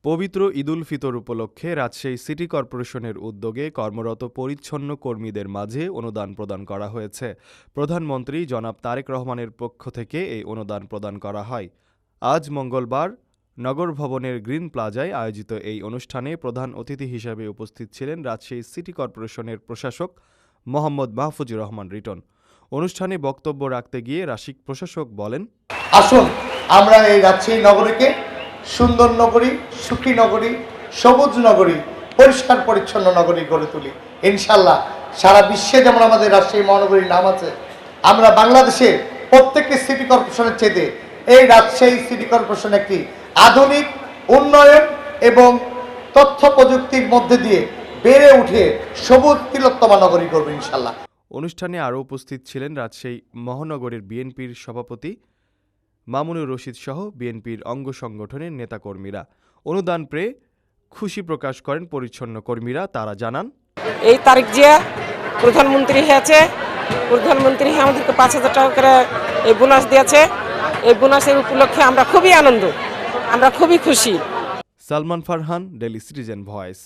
পবিত্র ঈদুল ফিতর উপলক্ষে রাজশাহী সিটি কর্পোরেশনের উদ্যোগে কর্মরত পরিচ্ছন্ন কর্মীদের মাঝে অনুদান প্রদান করা হয়েছে। প্রধানমন্ত্রী জনাব তারেক রহমানের পক্ষ থেকে এই অনুদান প্রদান করা হয়। আজ মঙ্গলবার নগর ভবনের গ্রিন প্লাজায় আয়োজিত এই অনুষ্ঠানে প্রধান অতিথি হিসেবে উপস্থিত ছিলেন রাজশাহী সিটি কর্পোরেশনের প্রশাসক মোহাম্মদ মাহফুজুর রহমান রিটন। অনুষ্ঠানে বক্তব্য রাখতে গিয়ে রাশিক প্রশাসক বলেন, আসুন আমরা এই রাজশাহী নগরীকে সুন্দর নগরী, সুখী নগরী, সবুজ নগরী, পরিষ্কার পরিচ্ছন্ন নগরী গড়ে তুলি। ইনশাল্লাহ সারা বিশ্বে যেমন আমাদের রাজশাহী মহানগরীর নাম আছে, আমরা বাংলাদেশে প্রত্যেকটি সিটি কর্পোরেশনের চেয়ে এই রাজশাহী সিটি কর্পোরেশন একটি আধুনিক উন্নয়ন এবং তথ্য প্রযুক্তির মধ্যে দিয়ে বেড়ে উঠে সবুজ তিলোত্তমা নগরী করবে ইনশাল্লাহ। অনুষ্ঠানে আরও উপস্থিত ছিলেন রাজশাহী মহানগরের বিএনপির সভাপতি মামুনুর রশিদ সহ বিএনপির অঙ্গ সংগঠনের নেতাকর্মীরা। অনুদান পেয়ে খুশি প্রকাশ করেন পরিচ্ছন্ন কর্মীরা। তারা জানান, এই তারিখ জিয়া প্রধানমন্ত্রী হয়েছে, প্রধানমন্ত্রী আমাদেরকে 5,000 টাকা করে এই বোনাস দিয়েছে। এই বোনাসের উপলক্ষে আমরা খুবই আনন্দ, আমরা খুবই খুশি। Salman Farhan, daily citizen voice.